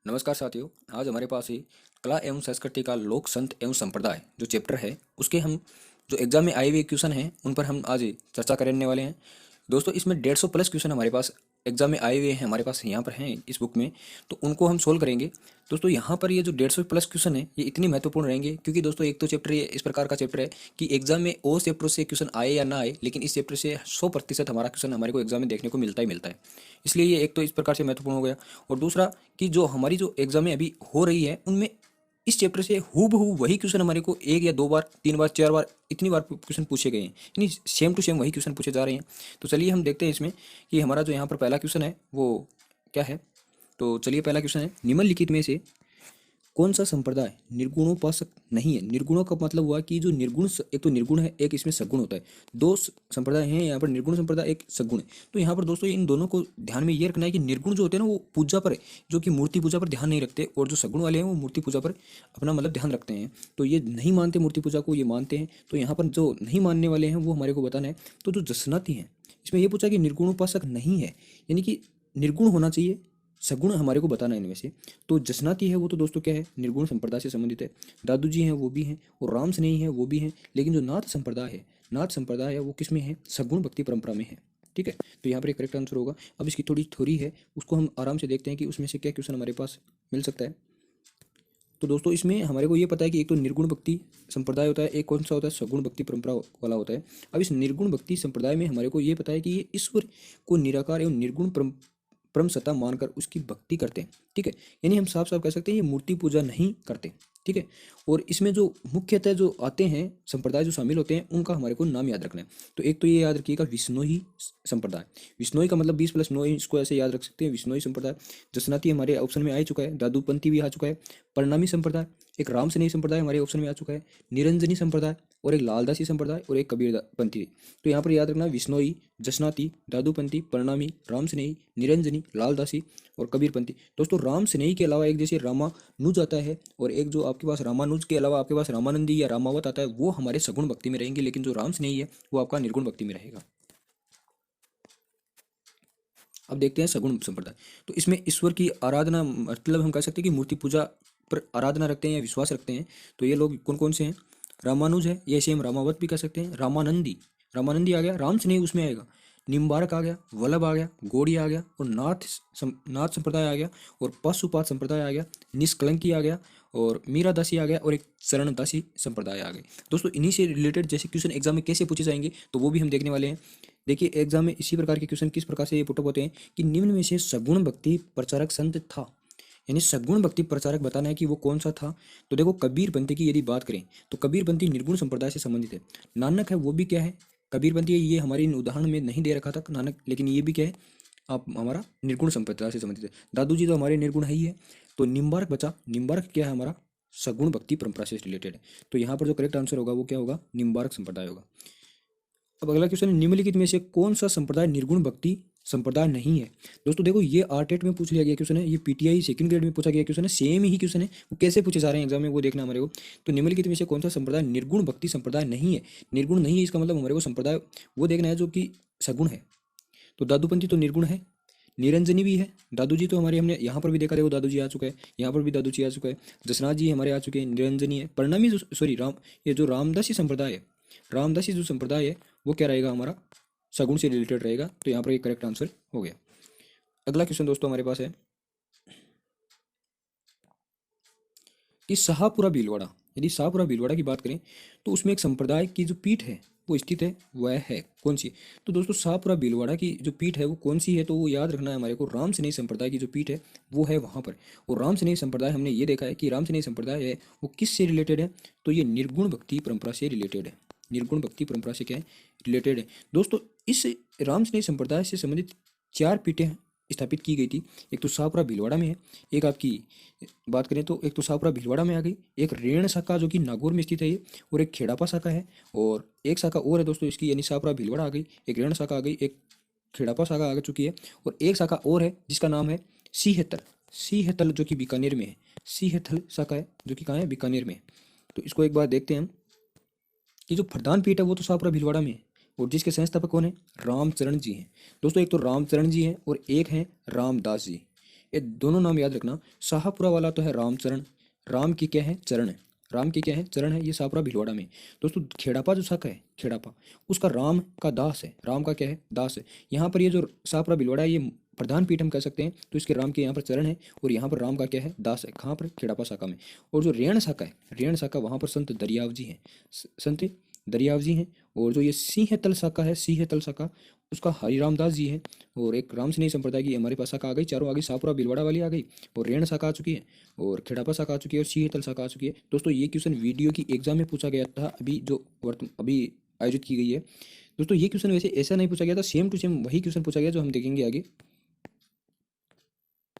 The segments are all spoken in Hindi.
नमस्कार साथियों। आज हमारे पास ही कला एवं संस्कृति का लोक संत एवं संप्रदाय जो चैप्टर है उसके हम जो एग्जाम में आए हुए क्वेश्चन हैं उन पर हम आज चर्चा करने वाले हैं। दोस्तों इसमें 150 प्लस क्वेश्चन हमारे पास एग्जाम में आए हुए हैं, हमारे पास यहाँ पर हैं इस बुक में, तो उनको हम सोल्व करेंगे। दोस्तों यहाँ पर ये जो 150 प्लस क्वेश्चन है ये इतनी महत्वपूर्ण रहेंगे क्योंकि दोस्तों एक तो चैप्टर ये इस प्रकार का चैप्टर है कि एग्जाम में और चैप्टर से क्वेश्चन आए या ना आए, लेकिन इस चैप्टर से 100% हमारा क्वेश्चन हमारे को एग्जाम में देखने को मिलता ही मिलता है। इसलिए ये एक तो इस प्रकार से महत्वपूर्ण हो गया। और दूसरा कि जो हमारी जो एग्जामें अभी हो रही है उनमें इस चैप्टर से हूबहू वही क्वेश्चन हमारे को एक या दो बार, तीन बार, चार बार, इतनी बार क्वेश्चन पूछे गए हैं, यानी सेम टू सेम वही क्वेश्चन पूछे जा रहे हैं। तो चलिए हम देखते हैं इसमें कि हमारा जो यहाँ पर पहला क्वेश्चन है वो क्या है। तो चलिए पहला क्वेश्चन है, निम्नलिखित में से कौन सा संप्रदाय निर्गुणोपासक नहीं है। निर्गुणों का मतलब हुआ कि जो निर्गुण, एक तो निर्गुण है, एक इसमें सगुण होता है। दो संप्रदाय हैं यहाँ पर, निर्गुण संप्रदाय, एक सगुण है। तो यहाँ पर दोस्तों इन दोनों को ध्यान में ये रखना है कि निर्गुण जो होते हैं ना वो पूजा पर, जो कि मूर्ति पूजा पर ध्यान नहीं रखते, और जो सगुण वाले हैं वो मूर्ति पूजा पर अपना मतलब ध्यान रखते हैं। तो ये नहीं मानते मूर्ति पूजा को, ये मानते हैं। तो यहाँ पर जो नहीं मानने वाले हैं वो हमारे को बताना है। तो जो जसनाती हैं इसमें ये पूछा कि निर्गुणोपासक नहीं है, यानी कि निर्गुण होना चाहिए, सगुण हमारे को बताना है इनमें से। तो जसनाती है वो तो दोस्तों क्या है, निर्गुण संप्रदाय से संबंधित है। दादू जी हैं वो भी हैं, और राम स्नेही है वो भी हैं। लेकिन जो नाथ संप्रदाय है, नाथ संप्रदाय है वो किस में है, सगुण भक्ति परंपरा में है। ठीक है, तो यहाँ पर एक करेक्ट आंसर होगा। अब इसकी थोड़ी थ्योरी है, उसको हम आराम से देखते हैं कि उसमें से क्या क्वेश्चन हमारे पास मिल सकता है। तो दोस्तों इसमें हमारे को ये पता है कि एक तो निर्गुण भक्ति संप्रदाय होता है, एक कौन सा होता है, सगुण भक्ति परंपरा वाला होता है। अब इस निर्गुण भक्ति संप्रदाय में हमारे को ये पता है कि ये ईश्वर को निराकार एवं निर्गुण परम सत्ता मानकर उसकी भक्ति करते हैं। ठीक है, यानी हम साफ साफ कह सकते हैं ये मूर्ति पूजा नहीं करते। ठीक है, और इसमें जो मुख्यतः जो आते हैं संप्रदाय जो शामिल होते हैं उनका हमारे को नाम याद रखना है। तो एक तो ये याद रखिएगा, विष्णोई संप्रदाय। विष्णोई का मतलब 20+9, इसको ऐसे याद रख सकते हैं, विष्णोई संप्रदाय। जसनाती हमारे ऑप्शन में आ चुका है, दादूपंथी भी आ चुका है, परिणामी संप्रदाय, एक राम स्नेही संप्रदाय हमारे ऑप्शन में आ चुका है, निरंजनी संप्रदाय, और एक लालदासी संप्रदाय, और एक कबीर पंथी। तो यहाँ पर याद रखना विष्णोई, जसनाती, दादूपंथी, परिणामी, राम स्नेही, निरंजनी, लालदासी और कबीरपंथी। दोस्तों राम स्नेही के अलावा एक जैसे रामानुज आता है, और एक जो आपके पास रामानुज के अलावा आपके पास रामानंदी या रामावत आता है, वो हमारे सगुण भक्ति में रहेंगे, लेकिन जो राम स्नेही है वो आपका निर्गुण भक्ति में रहेगा। अब देखते हैं सगुण संप्रदाय। तो इसमें ईश्वर की आराधना, मतलब हम कह सकते हैं कि मूर्ति पूजा पर आराधना रखते हैं या विश्वास रखते हैं। तो ये लोग कौन कौन से हैं, रामानुज है, ये सेम रामावत भी कह सकते हैं, रामानंदी, रामानंदी आ गया, राम स्नेही उसमें आएगा, निम्बारक आ गया, वल्लभ आ गया, गौड़ी आ गया, और नाथ संप्रदाय आ गया, और पशुपात संप्रदाय आ गया, निष्कलंकी आ गया, और मीरादासी आ गया, और एक शरणदासी संप्रदाय आ गए। दोस्तों इन्हीं से रिलेटेड जैसे क्वेश्चन एग्जाम में कैसे पूछे जाएंगे तो वो भी हम देखने वाले हैं। देखिए एग्जाम में इसी प्रकार के क्वेश्चन किस प्रकार से ये पुटअप होते हैं कि निम्न में से सगुण भक्ति प्रचारक संत था, यानी सगुण भक्ति प्रचारक बताना है कि वो कौन सा था। तो देखो कबीरपंथी की यदि बात करें तो कबीरपंथी निर्गुण संप्रदाय से संबंधित है। नानक है वो भी क्या है, कबीरपंथी है, ये हमारे उदाहरण में नहीं दे रखा था नानक, लेकिन ये भी क्या है, आप हमारा निर्गुण संप्रदाय से संबंधित है। दादू जी तो हमारे निर्गुण है ही है। तो निम्बारक बचा, निम्बारक क्या है, हमारा सगुण भक्ति परंपरा से रिलेटेड है। तो यहाँ पर जो करेक्ट आंसर होगा वो क्या होगा, निम्बारक संप्रदाय होगा। अब अगला क्वेश्चन है, निम्नलिखित में से कौन सा संप्रदाय निर्गुण भक्ति संप्रदाय नहीं है। दोस्तों देखो ये आरटेट में पूछ लिया गया क्वेश्चन है, ये पीटीआई सेकंड ग्रेड में पूछा गया क्वेश्चन है, सेम ही क्वेश्चन है, वो कैसे पूछे जा रहे हैं एग्जाम में वो देखना हमारे को। तो निम्नलिखित में से कौन सा संप्रदाय निर्गुण भक्ति संप्रदाय नहीं है। निर्गुण नहीं है इसका मतलब हमारे को संप्रदाय वो देखना है जो कि सगुण है। तो दादूपंथी तो निर्गुण है, निरंजनी भी है, दादू जी तो हमारे हमने यहाँ पर भी देखा, देखो दादू जी आ चुका है, यहाँ पर भी दादू जी आ चुका है, जसनाथ जी हमारे आ चुके हैं, निरंजनी है, परिणामी सॉरी राम, ये जो रामदासी संप्रदाय है, रामदासी जो संप्रदाय है वो क्या रहेगा, हमारा सगुण से रिलेटेड रहेगा। तो यहाँ पर एक करेक्ट आंसर हो गया। अगला क्वेश्चन दोस्तों हमारे पास है कि शाहपुरा भीलवाड़ा, यदि शाहपुरा भीलवाड़ा की बात करें तो उसमें एक संप्रदाय की जो पीठ है वो स्थित है, वह है कौन सी। तो दोस्तों शाहपुरा भीलवाड़ा की जो पीठ है वो कौन सी है, तो वो याद रखना है हमारे को, राम स्नेही संप्रदाय की जो पीठ है वो है वहाँ पर। और राम स्नेही संप्रदाय हमने ये देखा है कि राम स्नेही संप्रदाय है वो किस से रिलेटेड है, तो ये निर्गुण भक्ति परंपरा से रिलेटेड है, निर्गुण भक्ति परंपरा से क्या है, रिलेटेड है। दोस्तों इस राम स्नेही संप्रदाय से संबंधित 4 पीठें स्थापित की गई थी। एक तो शाहपुरा भीलवाड़ा में है, एक आपकी बात करें तो एक तो शाहपुरा भीलवाड़ा में आ गई, एक रेण शाखा जो कि नागौर में स्थित है ये, और एक खेड़ापा शाखा है, और एक शाखा और है दोस्तों इसकी, यानी शाहपुरा भीलवाड़ा आ गई, एक रेण शाखा आ गई, एक खेड़ापा शाखा आ चुकी है, और एक शाखा और है जिसका नाम है सीहेतल, सीहेतल जो कि बीकानेर में है, सीहेतल शाखा है जो कि कहाँ है, बीकानेर में है। तो इसको एक बार देखते हैं हम कि जो प्रधान पीठ है वो तो शाहपुरा भीलवाड़ा में है, और जिसके संस्थापक कौन है, रामचरण जी हैं। दोस्तों एक तो रामचरण जी हैं और एक हैं रामदास जी, ये दोनों नाम याद रखना। शाहपुरा वाला तो है रामचरण, राम की क्या है चरण है, राम की क्या है चरण है, ये शाहपुरा भीलवाड़ा में। दोस्तों खेड़ापा जो शाखा है खेड़ापा, उसका राम का दास है, राम का क्या है दास है। यहाँ पर ये जो शाहपुरा भीलवाड़ा है ये प्रधान पीठ हम कह सकते हैं, तो इसके राम के यहाँ पर चरण है और यहाँ पर राम का क्या है दास है, कहाँ पर खेड़ापा शाखा में। और जो रेण शाखा है, रेण शाखा वहाँ पर संत दरियाव जी हैं, संत दरियाव जी हैं। और जो ये सिंहतल शाखा है, सिंहतल शाखा उसका हरिराम दास जी है। और एक राम स्नेही संप्रदाय की हमारे पास शाखा आ गई, चारों आ गई, शाहपुरा भीलवाड़ा वाली आ गई, और रेण शाखा आ चुकी है, और खेड़ापा शाखा आ चुकी है, और सिंहतल शाखा आ चुकी है। दोस्तों ये क्वेश्चन वीडियो की एग्जाम में पूछा गया था, अभी जो अभी आयोजित की गई है। दोस्तों ये क्वेश्चन वैसे ऐसा नहीं पूछा गया था, सेम टू सेम वही क्वेश्चन पूछा गया जो हम देखेंगे आगे।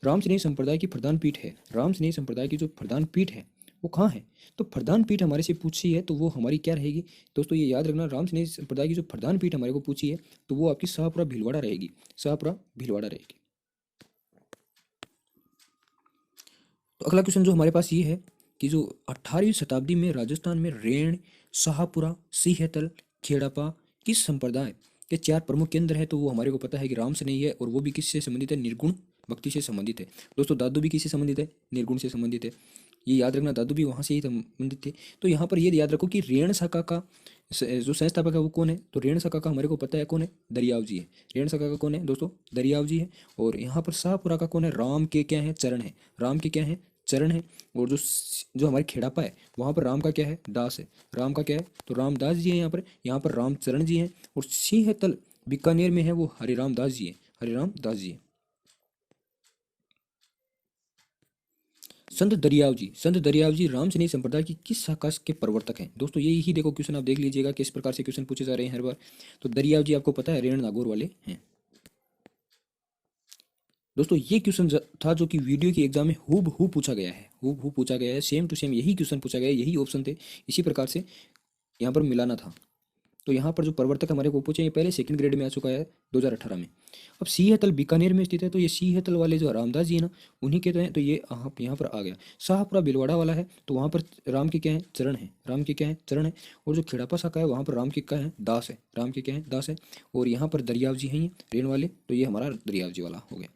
राम स्नेही संप्रदाय की प्रधान पीठ है, राम स्नेही संप्रदाय की जो प्रधान पीठ है वो कहाँ है, तो प्रधान पीठ हमारे से पूछी है तो वो हमारी क्या रहेगी। दोस्तों ये याद रखना, राम स्नेही संप्रदाय की जो प्रधान पीठ हमारे को पूछी है तो वो आपकी शाहपुरा भीलवाड़ा रहेगी, शाहपुरा भीलवाड़ा रहेगी। तो अगला क्वेश्चन जो हमारे पास ये है कि जो 18वीं शताब्दी में राजस्थान में रेण, शाहपुरा, सिंहतल, खेड़ापा किस संप्रदाय के 4 प्रमुख केंद्र है, तो वो हमारे को पता है कि राम से नहीं है, और वो भी किससे संबंधित है, निर्गुण भक्ति से संबंधित है। दोस्तों दादू भी किससे संबंधित है, निर्गुण से संबंधित है, ये याद रखना, दादू भी वहाँ से ही संबंधित थे। तो यहाँ पर ये याद रखो कि रेण शाखा का जो संस्थापक है वो कौन है, तो रेण शाखा का हमारे को पता है कौन है, दरियाव जी है। रेण शाखा का कौन है दोस्तों, दरियाव जी है। और यहाँ पर शाहपुरा का कौन है, राम के क्या है चरण है, राम के क्या है चरण है। और जो हमारे खेड़ापा है वहाँ पर राम का क्या है दास है, राम का क्या है तो रामदास जी है यहाँ पर रामचरण जी हैं। और सिंहतल बीकानेर में है वो हरिराम दास जी है, हरिराम दास जी है। संत दरियाव जी, संत दरियाव जी राम स्नेही संप्रदाय की किस शाखा के प्रवर्तक हैं। दोस्तों ये ही देखो क्वेश्चन आप देख लीजिएगा किस प्रकार से क्वेश्चन पूछे जा रहे हैं हर बार। तो दरियाव जी आपको पता है रेण नागौर वाले हैं। दोस्तों ये क्वेश्चन था जो कि वीडियो की एग्जाम में हूबहू पूछा गया है, हूबहू पूछा गया है, सेम टू सेम यही क्वेश्चन पूछा गया है, यही ऑप्शन थे, इसी प्रकार से यहाँ पर मिलाना था। तो यहाँ पर जो प्रवर्तक हमारे को पूछे ये पहले सेकंड ग्रेड में आ चुका है 2018 में। अब सिंहतल बीकानेर में स्थित है, तो ये सिंहतल वाले जो रामदास जी है ना उन्हीं के तो हैं, तो ये यहाँ पर आ गया। शाहपुरा भीलवाड़ा वाला है तो वहाँ पर राम के क्या है चरण है, राम के क्या है चरण है। और जो खेड़ापा शाखा है वहाँ पर राम के क्या है दास है, राम के क्या है दास है। और यहाँ पर दरियाव जी हैं ये रेण वाले, तो ये हमारा दरियाव जी वाला हो गया,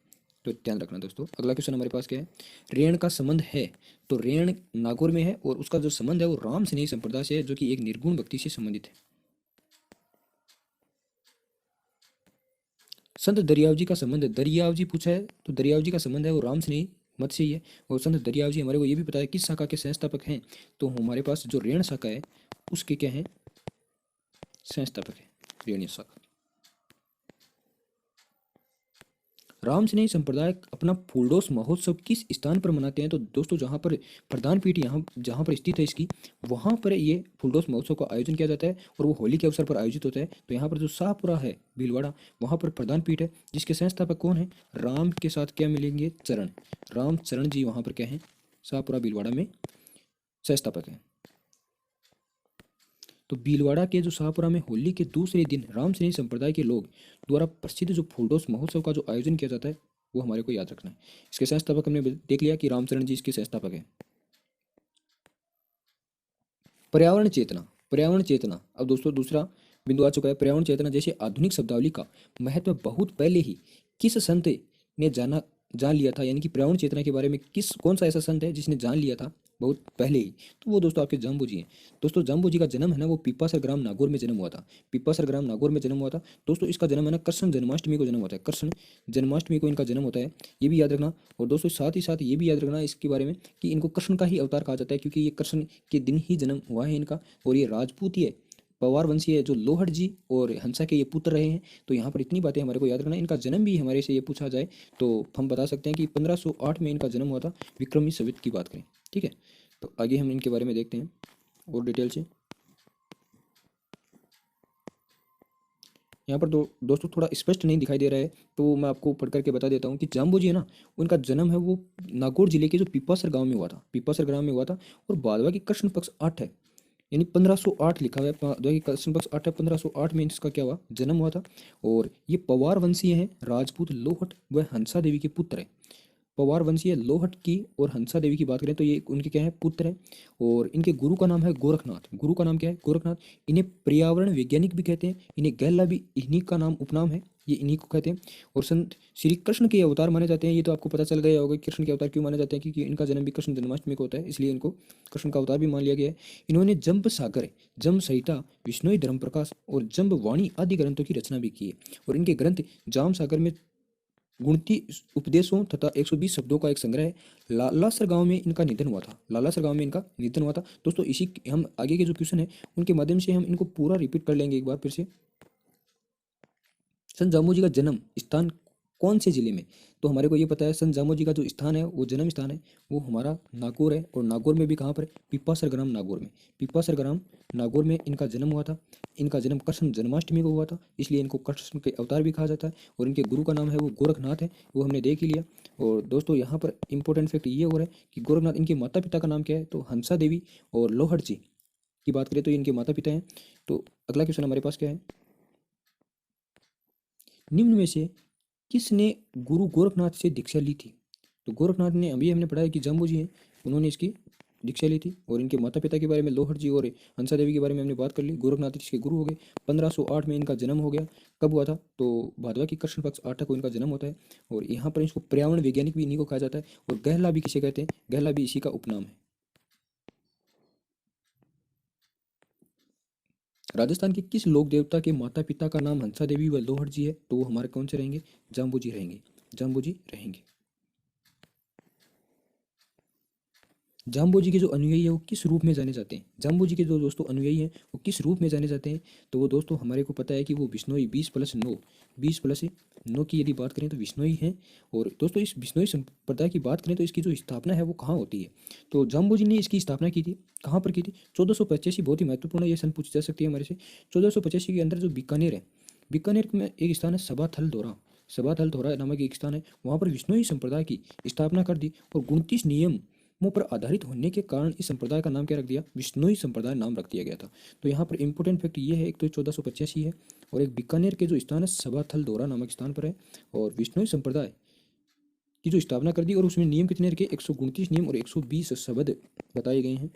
तो ध्यान रखना दोस्तों। अगला क्वेश्चन हमारे पास क्या है, रेण का संबंध है, तो रेण नागौर में है और उसका जो संबंध है वो राम स्नेही संप्रदाय से है, जो कि एक निर्गुण भक्ति से संबंधित है। संत दरियाव जी का संबंध है, दरियाव जी पूछा है तो दरियाव जी का संबंध है वो राम स्नेही मत से ही है। और संत दरियाव जी हमारे को ये भी पता है किस शाखा के संस्थापक हैं, तो हमारे पास जो रेण शाखा है उसके क्या है संस्थापक है, रेण शाखा। राम स्नेही संप्रदाय अपना फूलडोस महोत्सव किस स्थान पर मनाते हैं, तो दोस्तों जहाँ पर प्रधान पीठ यहाँ जहाँ पर स्थित है इसकी, वहाँ पर ये फूलडोस महोत्सव का आयोजन किया जाता है और वो होली के अवसर पर आयोजित होता है। तो यहाँ पर जो शाहपुरा है भीलवाड़ा वहाँ पर प्रधान पीठ है, जिसके संस्थापक कौन है, राम के साथ क्या मिलेंगे चरण, राम चरण जी वहाँ पर क्या है शाहपुरा भीलवाड़ा में संस्थापक है। तो भीलवाड़ा के जो शाहपुरा में होली के दूसरे दिन राम स्नेही संप्रदाय के लोग द्वारा प्रसिद्ध जो फूलडोस महोत्सव का जो आयोजन किया जाता है वो हमारे को याद रखना है। इसके संस्थापक हमने देख लिया कि रामचरण जी इसके संस्थापक हैं। पर्यावरण चेतना, पर्यावरण चेतना, अब दोस्तों दूसरा बिंदु आ चुका है। पर्यावरण चेतना जैसे आधुनिक शब्दावली का महत्व बहुत पहले ही किस संत ने जान लिया था, यानी कि पर्यावरण चेतना के बारे में कौन सा ऐसा संत है जिसने जान लिया था बहुत पहले ही, तो वो दोस्तों आपके जाम्बू जी हैं। दोस्तों जाम्बू जी का जन्म है ना वो पीपासर ग्राम नागौर में जन्म हुआ था, पीपासर ग्राम नागौर में जन्म हुआ था। दोस्तों इसका जन्म है ना कृष्ण जन्माष्टमी को जन्म होता है, कृष्ण जन्माष्टमी को इनका जन्म होता है, ये भी याद रखना। और दोस्तों साथ ही साथ ये भी याद रखना इसके बारे में कि इनको कृष्ण का ही अवतार कहा जाता है, क्योंकि ये कृष्ण के दिन ही जन्म हुआ है इनका। और ये राजपूत ही है, पवार वंशी है, जो लोहड़ जी और हंसा के ये पुत्र रहे हैं। तो यहाँ पर इतनी बातें हमारे को याद रखना। इनका जन्म भी हमारे से ये पूछा जाए तो हम बता सकते हैं कि 1508 में इनका जन्म हुआ था, विक्रमी संवत की बात करें, ठीक है। तो आगे हम इनके बारे में देखते हैं और डिटेल से। यहाँ पर दोस्तों थोड़ा स्पष्ट नहीं दिखाई दे रहा है, तो मैं आपको पढ़ करके बता देता हूँ कि जाम्बू जी है ना उनका जन्म है वो नागौर जिले के जो पीपासर गांव में हुआ था, पीपासर ग्राम में हुआ था। और बादवा की कृष्ण पक्ष 8 है, यानी 1508 लिखा हुआ है, बादवा की कृष्ण पक्ष 8 है, 1508 में इसका क्या हुआ जन्म हुआ था। और ये पवार वंशीय हैं, राजपूत लोहट व हंसा देवी के पुत्र है। पवार वंशीय लोहट की और हंसा देवी की बात करें तो ये उनके क्या है पुत्र हैं। और इनके गुरु का नाम है गोरखनाथ, गुरु का नाम क्या है गोरखनाथ। इन्हें पर्यावरण वैज्ञानिक भी कहते हैं, इन्हें गहला भी इन्हीं का नाम उपनाम है। ये इन्हीं को कहते हैं। और संत श्री कृष्ण के अवतार माने जाते हैं। ये तो आपको पता चल गया होगा कृष्ण के अवतार क्यों माने जाते हैं, क्योंकि इनका जन्म भी कृष्ण जन्माष्टमी को होता है, इसलिए इनको कृष्ण का अवतार भी मान लिया गया है। इन्होंने जंब सागर, जम संहिता, विष्णु धर्म प्रकाश और जंब वाणी आदि ग्रंथों की रचना भी की है। और इनके ग्रंथ जाम सागर में गुणती उपदेशों तथा 120 शब्दों का एक संग्रह है। लालासर गांव में इनका निधन हुआ था। लालासर गांव में इनका निधन हुआ था। दोस्तों इसी हम आगे के जो क्वेश्चन है उनके माध्यम से हम इनको पूरा रिपीट कर लेंगे एक बार फिर से। संत जामू जी का जन्म स्थान कौन से जिले में? तो हमारे को ये पता है संत जामू जी का जो स्थान है, वो जन्म स्थान है, वो हमारा नागौर है। और नागौर में भी कहाँ पर है? पिपासर ग्राम नागौर में। पिपासर ग्राम नागौर में इनका जन्म हुआ था। इनका जन्म कृष्ण जन्माष्टमी को हुआ था, इसलिए इनको कृष्ण के अवतार भी कहा जाता है। और इनके गुरु का नाम है वो गोरखनाथ है, वो हमने देख ही लिया। और दोस्तों यहाँ पर इंपॉर्टेंट फैक्ट ये हो रहा है कि गोरखनाथ, इनके माता पिता का नाम क्या है? तो हंसा देवी और लोहड़ जी की बात करें तो इनके माता पिता हैं। तो अगला क्वेश्चन हमारे पास क्या है? निम्न में से किसने गुरु गोरखनाथ से दीक्षा ली थी? तो गोरखनाथ ने, अभी हमने पढ़ा है कि जाम्बू जी हैं, उन्होंने इसकी दीक्षा ली थी। और इनके माता पिता के बारे में लोहड़ जी और हंसा देवी के बारे में हमने बात कर ली। गोरखनाथ इसके गुरु हो गए। 1508 में इनका जन्म हो गया। कब हुआ था? तो भादवा की कृष्ण पक्ष 8 को इनका जन्म होता है। और यहाँ पर इसको पर्यावरण वैज्ञानिक भी इन्हीं को कहा जाता है। और गहला भी किसे कहते हैं? गहला भी इसी का उपनाम है। राजस्थान के किस लोक देवता के माता पिता का नाम हंसा देवी व लोहड़ जी है? तो वो हमारे कौन से रहेंगे? जाम्बू जी रहेंगे। जाम्बू जी रहेंगे। जाम्बू जी के जो अनुयायी है वो किस रूप में जाने जाते हैं? जाम्बू जी के जो दोस्तों अनुयायी हैं वो किस रूप में जाने जाते हैं? तो वो दोस्तों हमारे को पता है कि वो बिश्नोई 20+9, 20+9 की यदि बात करें तो बिश्नोई हैं। और दोस्तों इस बिश्नोई संप्रदाय की बात करें तो इसकी जो स्थापना है वो कहाँ होती है? तो जाम्बू जी ने इसकी स्थापना की थी। कहाँ पर की थी? 1485। बहुत ही महत्वपूर्ण ये सन पूछी जा सकती है हमारे से। 1485 के अंदर जो बीकानेर है, बीकानेर में एक स्थान है सभाथल धोरा, सभाथल धोरा नामक एक स्थान है, वहाँ पर विश्नोई संप्रदाय की स्थापना कर दी। और 29 नियमों पर आधारित होने के कारण इस संप्रदाय का नाम क्या रख दिया? विश्नोई संप्रदाय नाम रख दिया गया था। तो यहाँ पर इंपॉर्टेंट फैक्ट ये है, एक तो 1485 है और एक बीकानेर के जो स्थान है सभाथल धोरा नामक स्थान पर है। और विश्नोई संप्रदाय की जो स्थापना कर दी। और उसमें नियम कितने रखे? 129 नियम और 120 शब्द बताए गए हैं।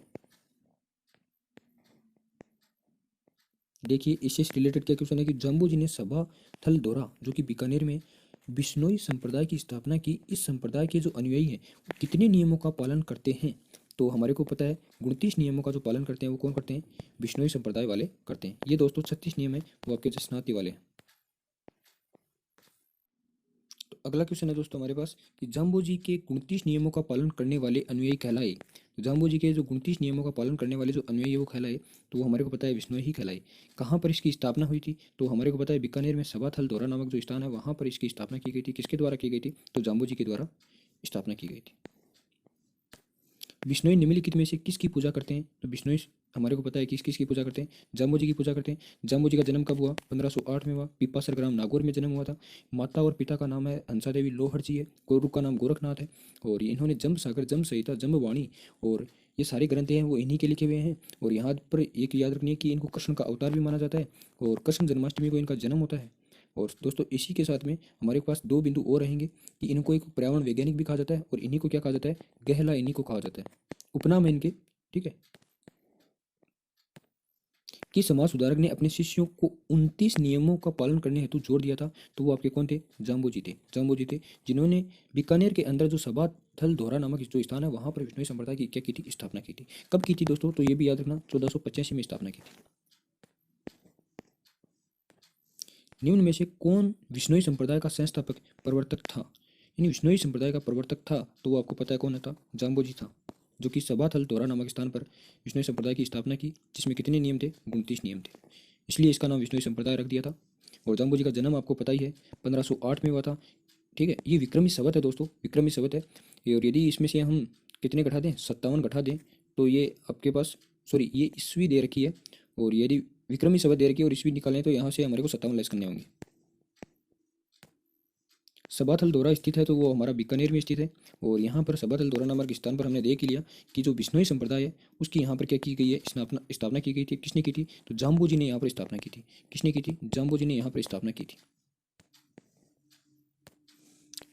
देखिए इससे रिलेटेड क्या क्वेश्चन है कि जाम्बू जी ने सभा थल दौरा जो कि बीकानेर में बिश्नोई संप्रदाय की स्थापना की। इस संप्रदाय के जो अनुयायी हैं वो कितने नियमों का पालन करते हैं? तो हमारे को पता है 29 नियमों का जो पालन करते हैं वो कौन करते हैं? बिश्नोई संप्रदाय वाले करते हैं। ये दोस्तों 36 नियम है वो आपके जसनाती वाले हैं। तो अगला क्वेश्चन है दोस्तों हमारे पास कि जाम्बू जी के 29 नियमों का पालन करने वाले अनुयायी कहलाए। तो जाम्बू जी के जो 29 नियमों का पालन करने वाले जो अनुयायी है वो कहलाए, तो वो हमारे को पता है विश्नोई ही कहलाए। कहाँ पर इसकी स्थापना हुई थी? तो हमारे को पता है बीकानेर में सभाथल दौरा नामक जो स्थान है वहाँ पर इसकी स्थापना की गई थी। किसके द्वारा की गई थी? तो जाम्बू जी के द्वारा स्थापना की गई थी। बिश्नोई निम्नलिखित में से किसकी पूजा करते हैं? तो बिश्नोई हमारे को पता है किस किस की पूजा करते हैं? जाम्बू जी की पूजा करते हैं। जाम्बू जी का जन्म कब हुआ? 1508 में हुआ। पिपासर ग्राम नागौर में जन्म हुआ था। माता और पिता का नाम है हंसा देवी लोहड़ जी है। गुरु का नाम गोरखनाथ है। और इन्होंने जंब सागर, जंब संहिता, जंब वाणी और ये सारे ग्रंथ हैं वो इन्हीं के लिखे हुए हैं। और यहाँ पर एक याद रखनी है कि इनको कृष्ण का अवतार भी माना जाता है और कृष्ण जन्माष्टमी को इनका जन्म होता है। और दोस्तों इसी के साथ में हमारे पास दो बिंदु और रहेंगे कि इनको एक पर्यावरण वैज्ञानिक भी कहा जाता है और इन्हीं को क्या कहा जाता है? गहला इन्हीं को कहा जाता है, उपनाम है इनके। ठीक है। कि समाज सुधारक ने अपने शिष्यों को 29 नियमों का पालन करने हेतु जोर दिया था, तो वो आपके कौन थे? जाम्बू जी थे। जाम्बू जी थे जिन्होंने बीकानेर के अंदर जो सभा थल धोरा नामक जो स्थान है वहां पर विष्णु संप्रदाय की क्या की थी? स्थापना की थी। कब की थी दोस्तों? तो ये भी याद रखना 1485 में स्थापना की थी। निम्न में से कौन विष्णोई संप्रदाय का संस्थापक प्रवर्तक था? यानी विष्णोई संप्रदाय का प्रवर्तक था तो वो आपको पता है कौन था? जाम्बू जी था, जो कि सभाथल धोरा नामक स्थान पर विष्णोई संप्रदाय की स्थापना की, जिसमें कितने नियम थे? 29 नियम थे। इसलिए इसका नाम विष्णोई संप्रदाय रख दिया था। और जाम्बू जी का जन्म आपको पता ही है 1508 में हुआ था। ठीक है, ये विक्रमी संवत है दोस्तों, विक्रमी संवत है। और यदि इसमें से हम कितने घटा दें? 57 घटा दें तो ये आपके पास, सॉरी ये ईस्वी दे रखी है। और यदि विक्रमी संवत दे रखी है और ईस्वी निकालें तो यहाँ से हमारे को 57 लेस करने होंगे। सभाथल दौरा स्थित है तो वो हमारा बीकानेर में स्थित है। और यहाँ पर सभाथल दौरा नामक स्थान पर हमने देख लिया कि जो बिश्नोई संप्रदाय है उसकी यहाँ पर क्या की गई है? स्थापना स्थापना की गई थी। किसने की थी? तो जाम्बू जी ने यहाँ पर स्थापना की थी। किसने की थी? जाम्बू जी ने यहाँ पर स्थापना की थी।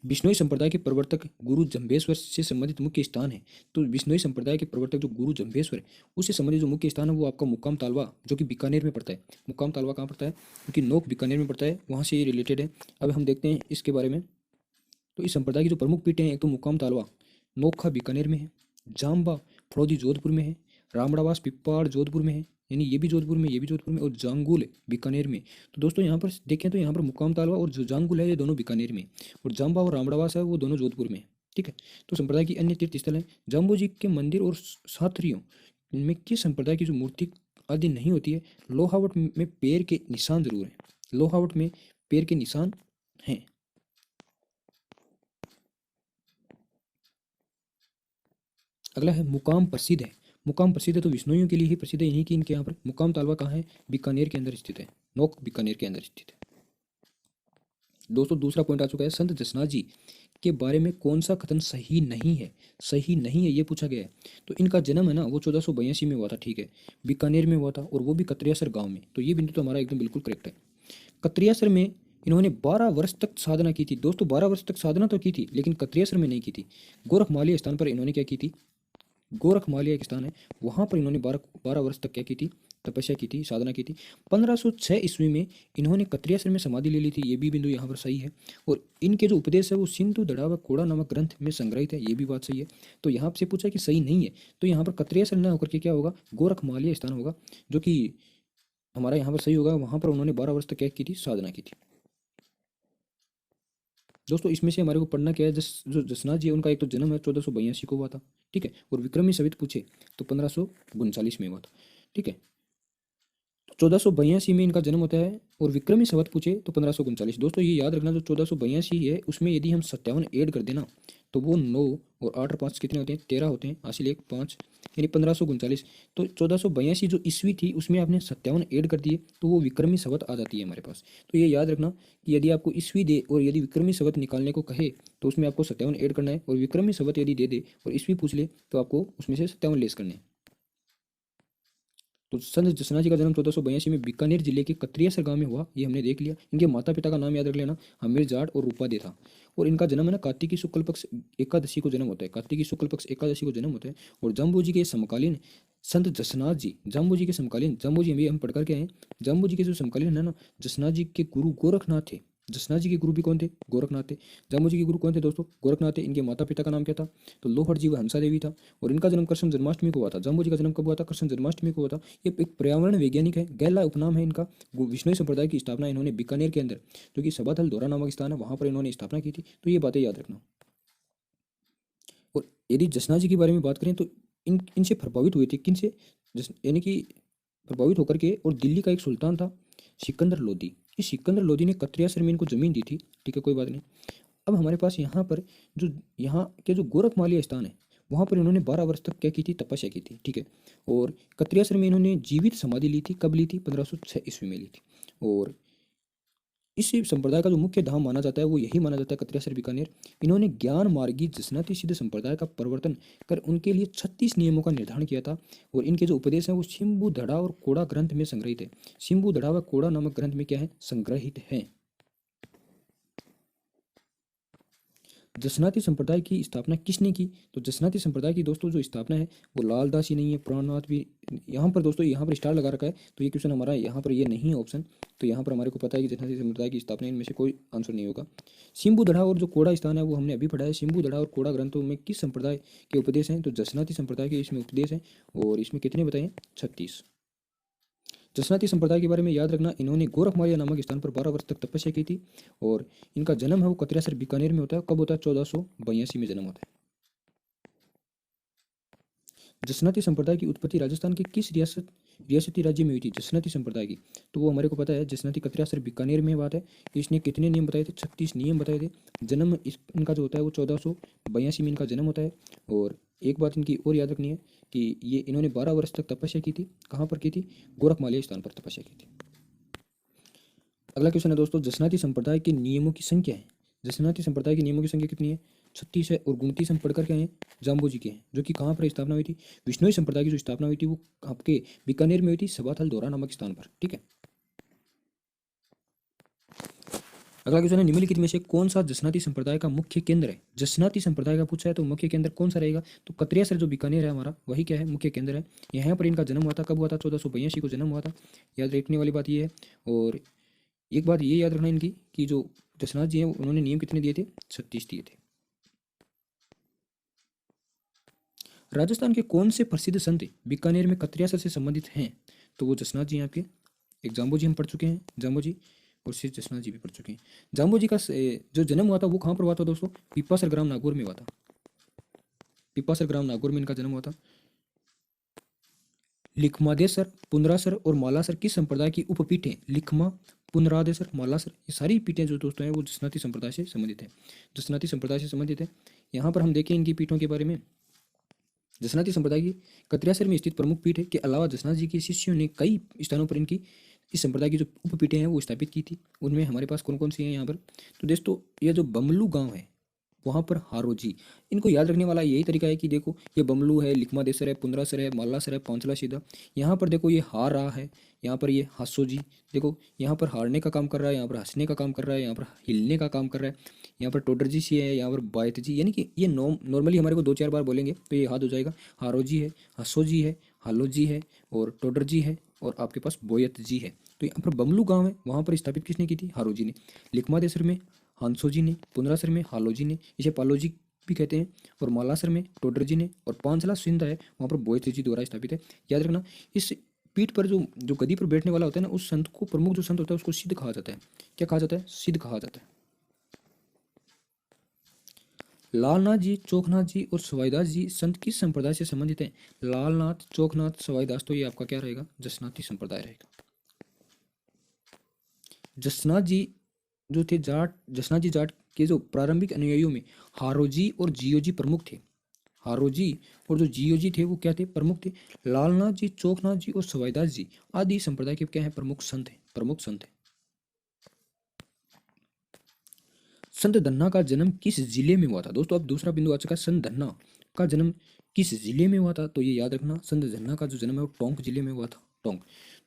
बिश्नोई संप्रदाय के प्रवर्तक गुरु जम्बेश्वर से संबंधित मुख्य स्थान है। तो बिश्नोई संप्रदाय के प्रवर्तक जो गुरु जम्बेश्वर है उससे संबंधित जो मुख्य स्थान है वो आपका मुक्काम तालवा जो कि बीकानेर में पड़ता है। मुक्काम तालवा कहाँ पड़ता है? क्योंकि नोक बीकानेर में पड़ता है, वहाँ से ये रिलेटेड है। अब हम देखते हैं इसके बारे में। तो इस संप्रदाय की जो प्रमुख पीठें हैं, एक तो मुक्काम तालवा नोखा बीकानेर में है, जाम्बा फड़ौदी जोधपुर में है, रामड़ावास पिप्पाड़ जोधपुर में है, यानी ये भी जोधपुर में, ये भी जोधपुर में, और जांगुल बीकानेर में। तो दोस्तों यहाँ पर देखें तो यहाँ पर मुक्काम तालवा और जो जांगुल है ये दोनों बीकानेर में, और जाम्बा और रामड़ावास है वो दोनों जोधपुर में। ठीक है। तो संप्रदाय की अन्य तीर्थ स्थल है जाम्बू जी के मंदिर और साथरियों में किस संप्रदाय की जो मूर्ति आदि नहीं होती है, लोहावट में पैर के निशान जरूर है, लोहावट में पैर के निशान हैं। अगला है मुकाम प्रसिद्ध है। मुकाम प्रसिद्ध है तो विष्णुइयों के लिए ही प्रसिद्ध है, यहीं की इनके यहाँ पर मुकाम तालवा कहाँ है? बीकानेर के अंदर स्थित है, नोक बीकानेर के अंदर स्थित है। दोस्तों दूसरा पॉइंट आ चुका है, संत जसनाथ जी के बारे में कौन सा कथन सही नहीं है? सही नहीं है ये पूछा गया है। तो इनका जन्म है ना वो 1482 में हुआ था, ठीक है, बीकानेर में हुआ था, और वो भी कत्रियासर गांव में। तो ये बिंदु तो हमारा एकदम बिल्कुल करेक्ट है। कत्रियासर में इन्होंने 12 वर्ष तक साधना की थी। दोस्तों 12 वर्ष तक साधना तो की थी, लेकिन कत्रियासर में नहीं की थी। गोरखमाली स्थान पर इन्होंने क्या की थी? गोरखमालिया एक स्थान है, वहाँ पर इन्होंने 12 वर्ष तक क्या की थी? तपस्या की थी, साधना की थी। 1506 ईस्वी में इन्होंने कत्रियासर में समाधि ले ली थी, ये भी बिंदु यहाँ पर सही है। और इनके जो उपदेश है वो सिंधु दड़ा व कोड़ा नामक ग्रंथ में संग्रहित है, ये भी बात सही है। तो यहाँ से पूछा कि सही नहीं है, तो यहाँ पर कत्रियासर न होकर के क्या होगा? गोरखमालिया स्थान होगा, जो कि हमारा यहाँ पर सही होगा। वहाँ पर उन्होंने 12 वर्ष तक क्या की थी? साधना की थी। दोस्तों इसमें से हमारे को पढ़ना क्या है, जो जसनाथ जी है उनका एक तो जन्म है 1482 को हुआ था, ठीक है, और विक्रमी संवत पूछे तो 1539 में हुआ था, ठीक है। 1482 में इनका जन्म होता है, और विक्रमी संवत पूछे तो 1539। दोस्तों ये याद रखना, जो 1482 है उसमें यदि हम 57 ऐड कर देना तो वो 9 और 8 और 5 कितने होते हैं? 13 होते हैं, हासिल 1 5, यानी 1539। तो 1482 जो ईस्वी थी उसमें आपने 57 ऐड कर दिए तो वो विक्रमी संवत आ जाती है हमारे पास। तो ये याद रखना कि यदि आपको ईस्वी दे और यदि विक्रमी संवत निकालने को कहे तो उसमें आपको 57 ऐड करना है, और विक्रमी संवत यदि दे दे और ईस्वी पूछ ले तो आपको उसमें से 57 लेस करने हैं। तो संत जसनाथ जी का जन्म 1482 में बीकानेर जिले के कत्रियासर गांव में हुआ, ये हमने देख लिया। इनके माता पिता का नाम याद रख लेना, हमीर जाट और रूपादे था। और इनका जन्म है ना कार्तिकी शुक्ल पक्ष एकादशी को जन्म होता है, कार्तिकी शुक्ल पक्ष एकादशी को जन्म होता है। और जाम्बू जी के समकालीन संत जसनाथ जी, जाम्बू जी के समकालीन, जाम्बू जी हम पढ़ करके आए, जाम्बू जी के जो समकालीन है ना जसनाथ जी के गुरु गोरखनाथ थे। जसनाथ जी के गुरु भी कौन थे? गोरखनाथ थे। जाम्बू जी के गुरु कौन थे दोस्तों? गोरखनाथ थे। इनके माता पिता का नाम क्या था? तो लोहड़ जी व हंसा देवी था। और इनका जन्म कृष्ण जन्माष्टमी को हुआ था। जाम्बू जी का जन्म कब हुआ था? कृष्ण जन्माष्टमी को हुआ था। ये एक पर्यावरण वैज्ञानिक है, गहला उपनाम है इनका। विष्णु संप्रदाय की स्थापना इन्होंने बीकानेर के अंदर, जो कि सभाथल दोरा नामक स्थान है, वहां पर इन्होंने स्थापना की थी। तो ये बातें याद रखना। और यदि जसना जी के बारे में बात करें तो इनसे प्रभावित हुए थे, किनसे? यानी कि प्रभावित होकर के, और दिल्ली का एक सुल्तान था सिकंदर लोदी। इस सिकंदर लोदी ने कत्रियासर में इनको जमीन दी थी, ठीक है, कोई बात नहीं। अब हमारे पास यहाँ पर जो यहाँ के जो गोरखमालिया स्थान है वहाँ पर इन्होंने 12 वर्ष तक क्या की थी? तपस्या की थी, ठीक है। और कत्रियासर में इन्होंने जीवित समाधि ली थी, कब ली थी? 1506 ईस्वी में ली थी। और इस संप्रदाय का जो मुख्य धाम माना जाता है वो यही माना जाता है, कत्रियासर बीकानेर। इन्होंने ज्ञान मार्गी जसनाती सिद्ध संप्रदाय का परिवर्तन कर उनके लिए 36 नियमों का निर्धारण किया था। और इनके जो उपदेश हैं वो सिंबु धड़ा और कोड़ा ग्रंथ में संग्रहित है। सिंबु धड़ा व कोड़ा नामक ग्रंथ में क्या है? संग्रहित है। जसनाती संप्रदाय की स्थापना किसने की? तो जसनाती संप्रदाय की दोस्तों जो स्थापना है वो लालदास ही नहीं है, प्राणनाथ भी। यहाँ पर दोस्तों यहाँ पर स्टार लगा रखा है, तो ये क्वेश्चन हमारा यहाँ पर ये नहीं है ऑप्शन। तो यहाँ पर हमारे को पता है कि जसनाती संप्रदाय की स्थापना इनमें से कोई आंसर नहीं होगा। सिंबु दड़ा और जो कोड़ा स्थान है वो हमने अभी पढ़ा है। सिंबु दड़ा और कोड़ा ग्रंथों में किस संप्रदाय के उपदेश हैं? तो जसनाती संप्रदाय के इसमें उपदेश हैं। और इसमें कितने बताए? 36। जसनाती संप्रदाय के बारे में याद रखना, इन्होंने गोरखमालिया नामक स्थान पर 12 वर्ष तक तपस्या की थी। और इनका जन्म है वो कत्रियासर बीकानेर में होता है। कब होता है? 1482 में जन्म होता है। जसनाती संप्रदाय की उत्पत्ति राजस्थान के किस रियासती राज्य में हुई थी? जसनाती संप्रदाय की, तो वो हमारे को पता है, जसनाती कत्रियासर बीकानेर में बात है। इसने कितने नियम बताए थे? 36 नियम बताए थे। जन्म इनका जो होता है वो 1482 में इनका जन्म होता है। और एक बात इनकी और याद रखनी है कि ये इन्होंने 12 वर्ष तक तपस्या की थी। कहाँ पर की थी? गोरखमालिया स्थान पर तपस्या की थी। अगला क्वेश्चन है दोस्तों, जसनाती संप्रदाय के नियमों की संख्या है। जसनाती संप्रदाय के नियमों की संख्या कितनी है? 36 है। और 29 हम पढ़ करके आए हैं, जाम्बू जी के हैं, जो कि कहाँ पर स्थापना हुई थी? विष्णुई संप्रदाय की जो स्थापना हुई थी वो आपके बीकानेर में हुई थी, सभाथल दोरा नामक स्थान पर, ठीक है। अगला क्वेश्चन है, निम्नलिखित में से कौन सा जसनाती संप्रदाय का मुख्य केंद्र है? जसनाती संप्रदाय का पूछा है तो मुख्य केंद्र कौन सा रहेगा? तो कतरियासर जो बीकानेर है हमारा, वही क्या है, मुख्य केंद्र है। यहाँ पर इनका जन्म हुआ था। कब हुआ था? 1482 को जन्म हुआ था। याद रखने वाली बात ये है। और एक बात ये याद रखना इनकी कि जो जसनाथ जी हैं उन्होंने नियम कितने दिए थे? 36 दिए थे। राजस्थान के कौन से प्रसिद्ध संत बीकानेर में कतरियासर से संबंधित हैं? तो वो जसनाथ जी हैं आपके। एक जाम्बू जी हम पढ़ चुके हैं, जाम्बू जी, और श्री जसनाथ जी भी पढ़ चुके हैं। जाम्बू जी का जो जन्म हुआ था वो कहाँ पर हुआ था दोस्तों? पिपासर ग्राम नागौर में हुआ था। पिपासर ग्राम नागौर में इनका जन्म हुआ था। लिखमादेसर, पुनरासर और मालासर किस संप्रदाय की उपपीठें? लिखमा, पुनरादेसर, मालासर, ये सारी पीठें जो दोस्तों हैं वो जसनाती संप्रदाय से संबंधित है। जसनाती संप्रदाय से संबंधित है। यहाँ पर हम देखें इनकी पीठों के बारे में। जसनाती संप्रदाय की कतरियासर में स्थित प्रमुख पीठ है के अलावा जसनाथ जी के शिष्यों ने कई स्थानों पर इनकी इस संप्रदाय की जो उपपीठें हैं वो स्थापित की थी। उनमें हमारे पास कौन कौन सी हैं यहाँ पर? तो दोस्तों ये जो बमलू गांव है वहाँ पर हारोजी, इनको याद रखने वाला यही तरीका है कि देखो ये बमलू है, लिखमादेसर है, पुनरासर है, मालासर है, पांचला सीधा। यहाँ पर देखो ये हार रहा है, यहाँ पर ये हासो जी, देखो यहाँ पर हारने का काम कर रहा है, यहाँ पर हंसने का काम कर रहा है, यहाँ पर हिलने का काम कर रहा है, यहाँ पर टोडर जी सी है, यहाँ पर बायत जी, यानी कि ये नॉर्मली हमारे को 2-4 बार बोलेंगे तो ये याद हो जाएगा। हारो जी है, हसो जी है, हालो जी है, और टोडर जी है, और आपके पास बोयत जी है। तो यहाँ पर बमलू गाँव है, वहाँ पर स्थापित किसने की थी? हारो जी ने। लिखमादेसर में हांसो जी ने, पुनरासर में हालो जी ने, इसे पालो जी भी कहते हैं, और मालासर में टोडर जी ने, और पांचला सिंध है वहाँ पर बोयत जी द्वारा स्थापित है। याद रखना इस पीठ पर जो जो गद्दी पर बैठने वाला होता है ना, उस संत को, प्रमुख जो संत होता है उसको सिद्ध कहा जाता है। क्या कहा जाता है? सिद्ध कहा जाता है। लालनाथ जी, चोखनाथ जी और सवाईदास जी संत किस संप्रदाय से संबंधित हैं? लालनाथ, चोखनाथ, सवाईदास, तो ये आपका क्या रहेगा? जसनाती संप्रदाय रहेगा। जसनाथ जी जो थे जाट, जसनाथ जी जाट के जो प्रारंभिक अनुयायियों में हारोजी और जियोजी प्रमुख थे। हारोजी और जो जियोजी थे वो क्या थे? प्रमुख थे। लालनाथ जी, चोखनाथ जी और सवाईदास जी आदि संप्रदाय के क्या है? प्रमुख संत हैं, प्रमुख संत हैं। संत धन्ना का जन्म किस जिले में हुआ था? दोस्तों अब दूसरा बिंदु आ चुका है, संत धन्ना का जन्म किस जिले में हुआ था? तो ये याद रखना, संत धन्ना का जो जन्म है वो टोंक जिले में हुआ था। टोंक,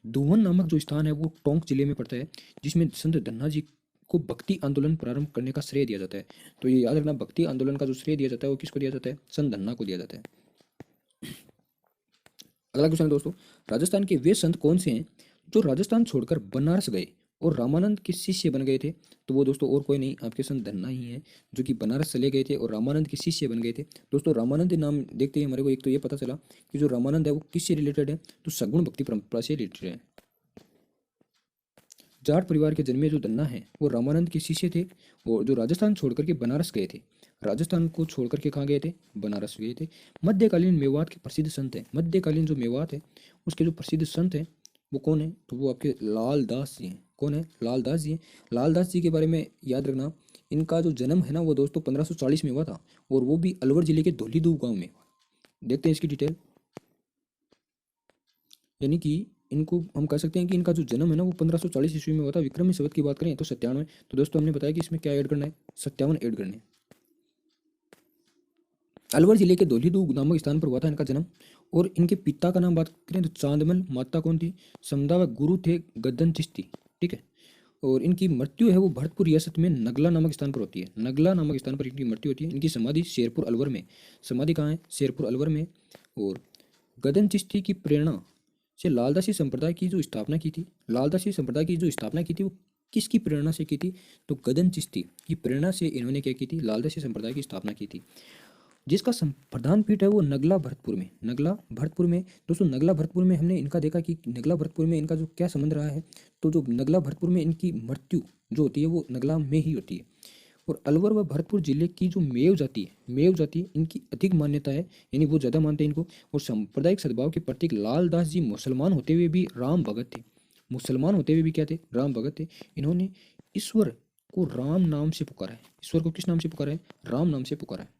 दोहन नामक जो स्थान है वो टोंक जिले में पड़ता है, जिसमें संत धन्ना जी को भक्ति आंदोलन प्रारंभ करने का श्रेय दिया जाता है। तो ये याद रखना, भक्ति आंदोलन का जो श्रेय दिया जाता है वो किसको दिया जाता है? संत धन्ना को दिया जाता है। अगला क्वेश्चन है दोस्तों, राजस्थान के वे संत कौन से हैं जो राजस्थान छोड़कर बनारस गए और रामानंद के शिष्य बन गए थे? तो वो दोस्तों और कोई नहीं, आपके संत धन्ना ही है जो कि बनारस चले गए थे और रामानंद के शिष्य बन गए थे। दोस्तों रामानंद नाम देखते ही हमारे को एक तो ये पता चला कि जो रामानंद है वो किससे रिलेटेड है? तो सगुण भक्ति परंपरा से रिलेटेड है। जाट परिवार के जन्मे जो धन्ना है वो रामानंद के शिष्य थे, और जो राजस्थान छोड़कर के बनारस गए थे। राजस्थान को छोड़कर के कहाँ गए थे? बनारस गए थे। मध्यकालीन मेवात के प्रसिद्ध संत हैं, मध्यकालीन जो मेवात है उसके जो प्रसिद्ध संत हैं वो कौन है? तो वो आपके लालदास जी हैं। कौन है? लालदास जी हैं। लालदास जी के बारे में याद रखना, इनका जो जन्म है ना वो दोस्तों 1540 में हुआ था, और वो भी अलवर जिले के धौलीदूब गांव में। देखते हैं इसकी डिटेल। यानी कि इनको हम कह सकते हैं कि इनका जो जन्म है ना वो 1540 ईस्वी में हुआ था। विक्रमी संवत की बात करें तो 97। तो दोस्तों हमने बताया कि इसमें क्या ऐड करना है? 57 ऐड करने हैं। अलवर जिले के धौलीदूब नामक स्थान पर हुआ था इनका जन्म। और इनके पिता का नाम बात करें तो चांदमल, माता कौन थी? समदा, व गुरु थे गद्दन चिश्ती। ठीक है। और इनकी मृत्यु है वो भरतपुर रियासत में नगला नामक स्थान पर होती है। नगला नामक स्थान पर इनकी मृत्यु होती है। इनकी समाधि शेरपुर अलवर में, समाधि कहाँ है? शेरपुर अलवर में। और गदन चिश्ती की प्रेरणा से लालदासी संप्रदाय की जो स्थापना की थी, लालदासी संप्रदाय की जो स्थापना की थी वो किसकी प्रेरणा से की थी? तो गदन चिश्ती की प्रेरणा से इन्होंने क्या की थी? लालदासी संप्रदाय की स्थापना की थी, जिसका प्रधान पीठ है वो नगला भरतपुर में। नगला भरतपुर में दोस्तों, नगला भरतपुर में हमने इनका देखा कि नगला भरतपुर में इनका जो क्या संबंध रहा है। तो जो नगला भरतपुर में इनकी मृत्यु जो होती है वो नगला में ही होती है। और अलवर व भरतपुर जिले की जो मेव जाति है, मेव जाति इनकी अधिक मान्यता है, यानी वो ज़्यादा मानते हैं इनको। और सांप्रदायिक सद्भाव के प्रतीक लालदास जी मुसलमान होते हुए भी राम भगत थे। मुसलमान होते हुए भी क्या थे? राम भगत थे। इन्होंने ईश्वर को राम नाम से पुकारा है। ईश्वर को किस नाम से पुकारा है? राम नाम से पुकारा है।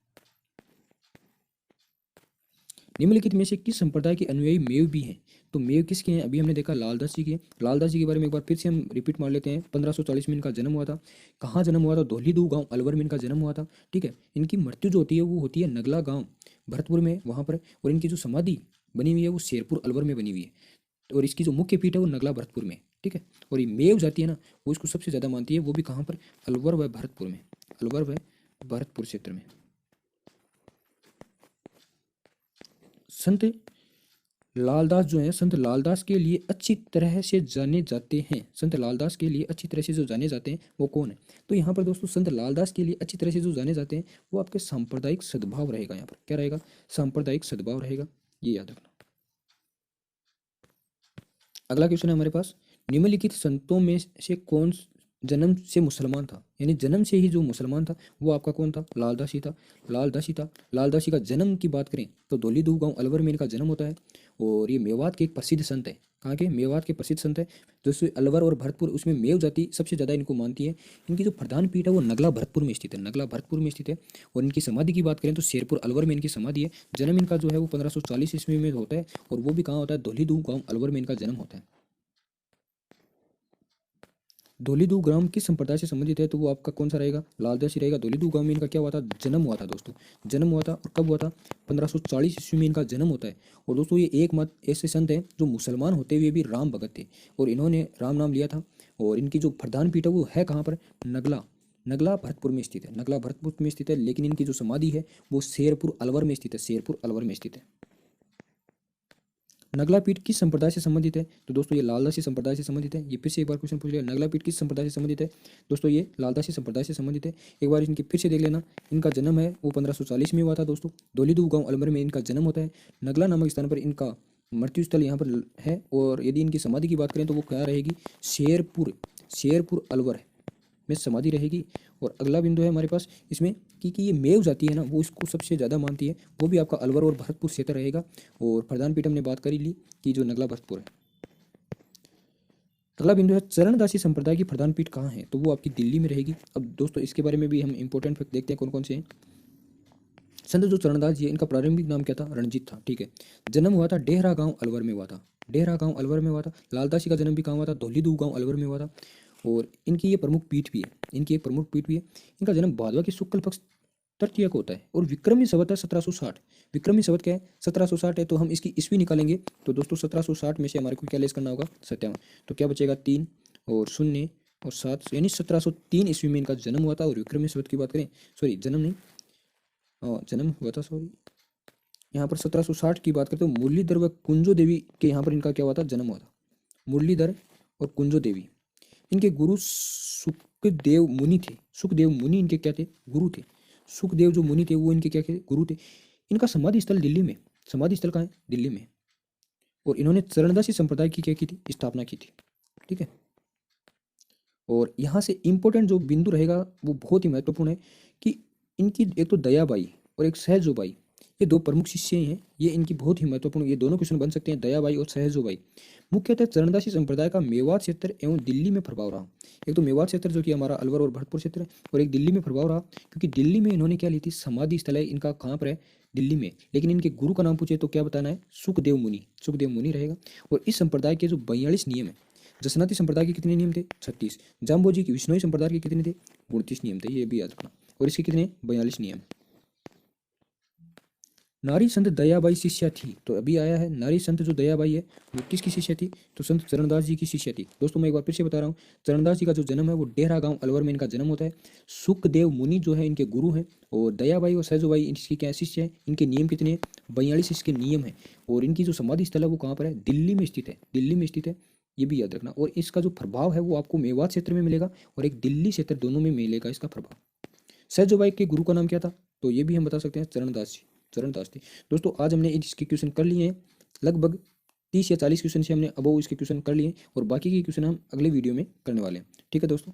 निम्नलिखित में से किस संप्रदाय के अनुयायी मेव भी हैं? तो मेव किसके हैं? अभी हमने देखा लालदास जी के। लालदास जी के बारे में एक बार फिर से हम रिपीट मार लेते हैं। 1540 में इनका जन्म हुआ था। कहाँ जन्म हुआ था? धौलीदूब गांव अलवर में इनका जन्म हुआ था। ठीक है। इनकी मृत्यु जो होती है वो होती है नगला गांव भरतपुर में, वहाँ पर। और इनकी जो समाधि बनी हुई है वो शेरपुर अलवर में बनी हुई है। और इसकी जो मुख्य पीठ है वो नगला भरतपुर में। ठीक है। और ये मेव जाति है ना, वो इसको सबसे ज़्यादा मानती है, वो भी कहाँ पर, अलवर व भरतपुर में, अलवर व भरतपुर क्षेत्र में। संत लालदास जो हैं, संत लालदास के लिए अच्छी तरह से जाने जाते हैं, संत लालदास के लिए अच्छी तरह से जो जाने जाते हैं वो कौन है? तो यहाँ पर दोस्तों संत लालदास के लिए अच्छी तरह से जो जाने जाते हैं वो आपके सांप्रदायिक सद्भाव रहेगा। यहाँ पर क्या रहेगा? सांप्रदायिक सद्भाव रहेगा, ये याद रखना। अगला क्वेश्चन है हमारे पास, निम्नलिखित संतों में से कौन जन्म से मुसलमान था? यानी जन्म से ही जो मुसलमान था वो आपका कौन था? लालदासी था। लालदासी था। लालदासी का जन्म की बात करें तो धौलीधू गांव अलवर में इनका जन्म होता है। और ये मेवात के एक प्रसिद्ध संत है। कहाँ के? मेवात के प्रसिद्ध संत है। जैसे अलवर और भरतपुर, उसमें मेव जाति सबसे ज़्यादा इनको मानती है। इनकी जो प्रधान पीठ है वो नगला भरतपुर में स्थित है, नगला भरतपुर में स्थित है। और इनकी समाधि की बात करें तो शेरपुर अलवर में इनकी समाधि है। जन्म इनका जो है वो 1540 ईस्वी में होता है, और वो भी कहाँ होता है? धौलीधू गाँव अलवर में इनका जन्म होता है। धौलीधू ग्राम किस संप्रदाय से संबंधित है? तो वो आपका कौन सा रहेगा? लालदासी रहेगा। धौलीधू गांव में इनका क्या हुआ था? जन्म हुआ था दोस्तों, जन्म हुआ था। और कब हुआ था? 1540 ईस्वी में इनका जन्म होता है। और दोस्तों ये एकमात्र ऐसे संत हैं जो मुसलमान होते हुए भी राम भगत थे, और इन्होंने राम नाम लिया था। और इनकी जो प्रधान पीठ है वो है कहाँ पर? नगला, नगला भरतपुर में स्थित है, नगला भरतपुर में स्थित है। लेकिन इनकी जो समाधि है वो शेरपुर अलवर में स्थित है, शेरपुर अलवर में स्थित है। नगला पीठ किस संप्रदाय से संबंधित है? तो दोस्तों ये लालदासी संप्रदाय से संबंधित है। ये फिर से एक बार क्वेश्चन पूछ लिया, नगला पीठ किस संप्रदाय से संबंधित है? दोस्तों ये लालदासी संप्रदाय से संबंधित है। एक बार इनकी फिर से देख लेना। इनका जन्म है वो 1540 में हुआ था दोस्तों। धौलीधू गांव अलवर में इनका जन्म होता है। नगला नामक स्थान पर इनका मृत्यु स्थल यहाँ पर है। और यदि इनकी समाधि की बात करें तो वो क्या रहेगी? शेरपुर, शेरपुर अलवर में समाधि रहेगी। और अगला बिंदु है हमारे पास इसमें कि ये मेव जाती है ना, वो इसको सबसे ज़्यादा मानती है, वो भी आपका अलवर और भरतपुर क्षेत्र रहेगा। और प्रधान पीठ हमने बात कर ही ली कि जो नगला भरतपुर है। अगला बिंदु है चरणदासी संप्रदाय की प्रधान पीठ कहाँ है? तो वो आपकी दिल्ली में रहेगी। अब दोस्तों इसके बारे में भी हम इंपॉर्टेंट फैक्ट देखते हैं कौन कौन से हैं। संत जो चरणदास जी है, इनका प्रारंभिक नाम क्या था? रणजीत था, ठीक है। जन्म हुआ था डेहरा गांव अलवर में हुआ था, डेहरा गांव अलवर में हुआ था। लालदासी का जन्म भी कहाँ हुआ था? धौलीधू गांव अलवर में हुआ था। और इनकी ये प्रमुख पीठ भी है, इनकी एक प्रमुख पीठ भी है। इनका जन्म भादवा की शुक्ल पक्ष तृतीया को होता है। और विक्रमी संवत है 1760। विक्रमी संवत क्या है? 1760 है। तो हम इसकी ईस्वी निकालेंगे तो दोस्तों 1760 में से हमारे को क्या लेस करना होगा? 57। तो क्या बचेगा? 3 और 0 और 7, यानी 1703 ईस्वी में इनका जन्म हुआ था। और विक्रमी संवत की बात करें, सॉरी जन्म नहीं, जन्म हुआ था, सॉरी यहाँ पर 1760 की बात करते हो। मुरलीधर व कुंजो देवी के यहाँ पर इनका क्या हुआ था? जन्म हुआ था। मुरलीधर और कुंजो देवी, इनके गुरु सुखदेव मुनि थे। सुखदेव मुनि इनके क्या थे? गुरु थे। सुखदेव जो मुनि थे वो इनके क्या थे? गुरु थे। इनका समाधि स्थल दिल्ली में, समाधि स्थल कहाँ है? दिल्ली में। और इन्होंने चरणदासी संप्रदाय की क्या की थी? स्थापना की थी, ठीक है। और यहाँ से इंपॉर्टेंट जो बिंदु रहेगा वो बहुत ही महत्वपूर्ण है कि इनकी एक तो दयाबाई और एक सहजोबाई, ये दो प्रमुख शिष्य हैं। ये इनकी बहुत ही महत्वपूर्ण, ये दोनों क्वेश्चन बन सकते हैं, दयाबाई और सहजोबाई। मुख्यतः चरणदासी संप्रदाय का मेवात क्षेत्र एवं दिल्ली में प्रभाव रहा। एक तो मेवात क्षेत्र जो कि हमारा अलवर और भरतपुर क्षेत्र है, और एक दिल्ली में प्रभाव रहा, क्योंकि दिल्ली में इन्होंने क्या ली थी? समाधि स्थल है इनका कहाँ पर है? दिल्ली में। लेकिन इनके गुरु का नाम पूछे तो क्या बताना है? सुखदेव मुनि, सुखदेव मुनि रहेगा। और इस संप्रदाय के जो 42 नियम है, जसनाती संप्रदाय के कितने नियम थे? 36। जाम्बोजी की विष्णोई संप्रदाय के कितने थे? 29 नियम थे, ये भी याद रखना। और इसके कितने? 42 नियम। नारी संत दयाबाई शिष्या थी, तो अभी आया है नारी संत जो दयाबाई है वो किसकी शिष्या थी? तो संत चरणदास जी की शिष्या थी। दोस्तों मैं एक बार फिर से बता रहा हूँ, चरणदास जी का जो जन्म है वो डेहरा गांव अलवर में इनका जन्म होता है। सुखदेव मुनि जो है इनके गुरु हैं, और दयाबाई और सहजोबाई इनकी क्या शिष्य है? इनके नियम कितने हैं? 42 इसके नियम है। और इनकी जो समाधि स्थल है वो कहाँ पर है? दिल्ली में स्थित है, दिल्ली में स्थित है, ये भी याद रखना। और इसका जो प्रभाव है वो आपको मेवात क्षेत्र में मिलेगा और एक दिल्ली क्षेत्र, दोनों में मिलेगा इसका प्रभाव। सहजोबाई के गुरु का नाम क्या था? तो ये भी हम बता सकते हैं चरणदास जी, चरणदास थे। दोस्तों आज हमने इसके क्वेश्चन कर लिए हैं, लगभग 30 या 40 क्वेश्चन से हमने अबव इसके क्वेश्चन कर लिए, और बाकी के क्वेश्चन हम अगले वीडियो में करने वाले हैं, ठीक है दोस्तों।